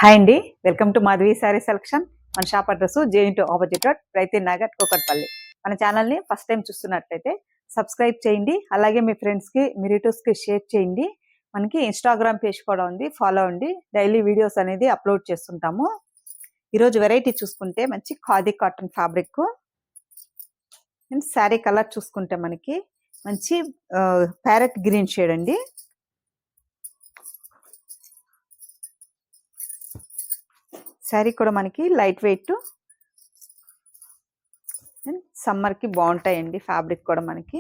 Hi అండి, welcome to Madhavi sari selection. మన shop address జేఎన్2 opposite road, రైతు నగర్, కూకట్పల్లి. మన ఛానల్ని ఫస్ట్ టైం చూస్తున్నట్లయితే సబ్స్క్రైబ్ చేయండి. అలాగే మీ ఫ్రెండ్స్కి, మీ రిలేటివ్స్కి షేర్ చేయండి. మనకి ఇన్స్టాగ్రామ్ పేజ్ కూడా ఉంది, ఫాలో అండి. డైలీ వీడియోస్ అనేది అప్లోడ్ చేస్తుంటాము. ఈరోజు వెరైటీ చూసుకుంటే మంచి khadi cotton fabric. Sari colour చూసుకుంటే మనకి మంచి ప్యారెట్ గ్రీన్ షేడ్ అండి. శారీ కూడా మనకి లైట్ వెయిట్, అండ్ సమ్మర్కి బాగుంటాయండి. ఫ్యాబ్రిక్ కూడా మనకి,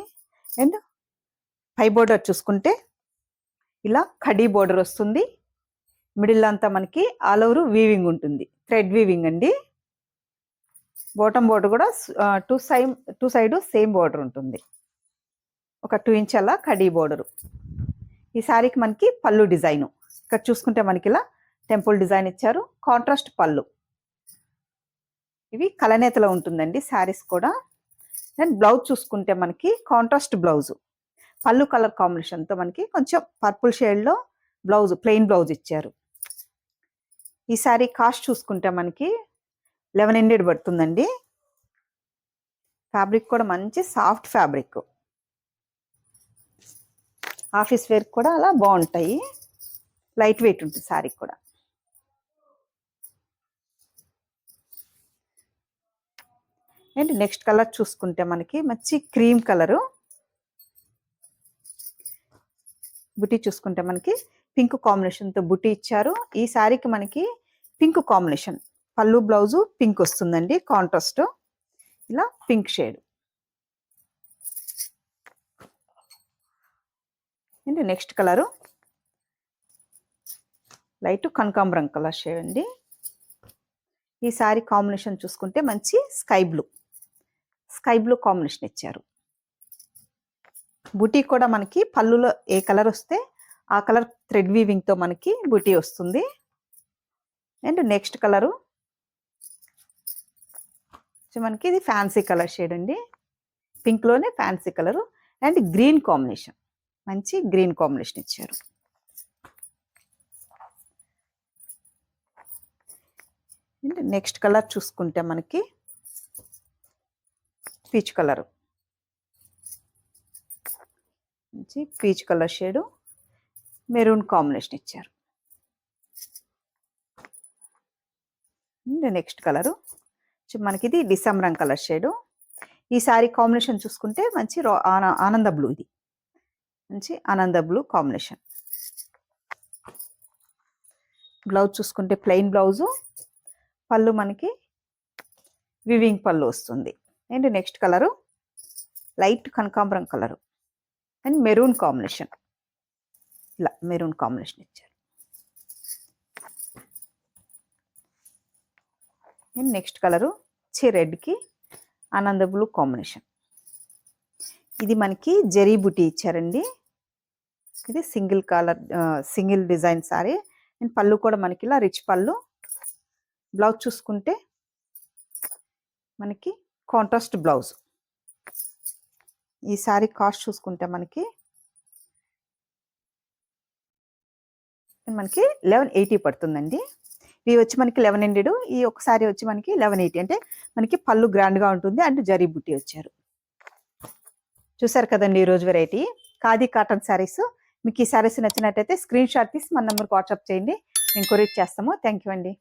అండ్ పై బోర్డర్ చూసుకుంటే ఇలా కడీ బోర్డర్ వస్తుంది. మిడిల్ అంతా మనకి ఆల్ ఓవర్ వీవింగ్ ఉంటుంది, థ్రెడ్ వీవింగ్ అండి. బాటమ్ బోర్డర్ కూడా టూ సైడ్ సేమ్ బోర్డర్ ఉంటుంది, ఒక 2 ఇంచ్ అలా కడీ బోర్డరు. ఈ శారీకి మనకి పళ్ళు డిజైను ఇక్కడ చూసుకుంటే మనకి ఇలా టెంపుల్ డిజైన్ ఇచ్చారు, కాంట్రాస్ట్ పళ్ళు. ఇవి కలనేతలో ఉంటుందండి శారీస్ కూడా. అండ్ బ్లౌజ్ చూసుకుంటే మనకి కాంట్రాస్ట్ బ్లౌజు, పళ్ళు కలర్ కాంబినేషన్తో మనకి కొంచెం పర్పుల్ షేడ్లో బ్లౌజ్, ప్లెయిన్ బ్లౌజ్ ఇచ్చారు. ఈ శారీ కాస్ట్ చూసుకుంటే మనకి 1100 పడుతుందండి. ఫ్యాబ్రిక్ కూడా మంచి సాఫ్ట్ ఫ్యాబ్రిక్, ఆఫీస్ వేర్ కూడా అలా బాగుంటాయి. లైట్ వెయిట్ ఉంటుంది శారీ కూడా. అండ్ నెక్స్ట్ కలర్ చూసుకుంటే మనకి మంచి క్రీమ్ కలరు. బుటీ చూసుకుంటే మనకి పింక్ కాంబినేషన్తో బుటీ ఇచ్చారు. ఈ శారీకి మనకి పింక్ కాంబినేషన్, పళ్ళు బ్లౌజు పింక్ వస్తుందండి, కాంట్రాస్ట్ ఇలా pink shade. And next colour light కనకాంబరం కలర్ షేడ్ అండి. ఈ శారీ కాంబినేషన్ చూసుకుంటే మంచి స్కై బ్లూ కాంబినేషన్ ఇచ్చారు. బుటీ కూడా మనకి పళ్ళులో ఏ కలర్ వస్తే ఆ కలర్ థ్రెడ్ వీవింగ్తో మనకి బుటీ వస్తుంది. అండ్ నెక్స్ట్ కలరు మనకి ఇది ఫ్యాన్సీ కలర్ షేడ్ అండి, పింక్లోనే fancy colour. And green combination, మంచి గ్రీన్ కాంబినేషన్ ఇచ్చారు. అండ్ నెక్స్ట్ కలర్ చూసుకుంటే మనకి పీచ్ కలరు, మంచి peach colour shade, maroon combination ఇచ్చారు. అండ్ నెక్స్ట్ కలరు మనకి ఇది డిసెంబరం కలర్ షేడు. ఈ శారీ కాంబినేషన్ చూసుకుంటే మంచి ఆనంద బ్లూ, ఇది మంచి ఆనంద బ్లూ కాంబినేషన్. బ్లౌజ్ చూసుకుంటే ప్లెయిన్ బ్లౌజు, పళ్ళు మనకి వివింగ్ పళ్ళు వస్తుంది. అండ్ నెక్స్ట్ కలరు లైట్ కనకాంబరం కలరు అండ్ మెరూన్ కాంబినేషన్, ఇలా మెరూన్ కాంబినేషన్ ఇచ్చారు. అండ్ నెక్స్ట్ కలరు రెడ్కి ఆనంద బ్లూ కాంబినేషన్. ఇది మనకి జరీ బుటీ ఇచ్చారండి. ఇది single colour, single design sorry. And పళ్ళు కూడా మనకి ఇలా రిచ్ పళ్ళు. బ్లౌజ్ చూసుకుంటే మనకి కాంట్రాస్ట్ బ్లౌజ్. ఈ శారీ కాస్ట్ చూసుకుంటే మనకి 1180 పడుతుందండి. ఇవి వచ్చి మనకి 1100, ఈ ఒక శారీ వచ్చి మనకి 1180. అంటే మనకి పళ్ళు గ్రాండ్గా ఉంటుంది అండ్ జరీ బుట్టి వచ్చారు. చూసారు కదండి ఈరోజు వెరైటీ ఖాదీ కాటన్ శారీస్. మీకు ఈ శారీస్ నచ్చినట్టయితే స్క్రీన్ షాట్ తీసి మన నెంబర్కి వాట్సాప్ చేయండి, మేము కొరియర్ చేస్తాము. థ్యాంక్ యూ అండి.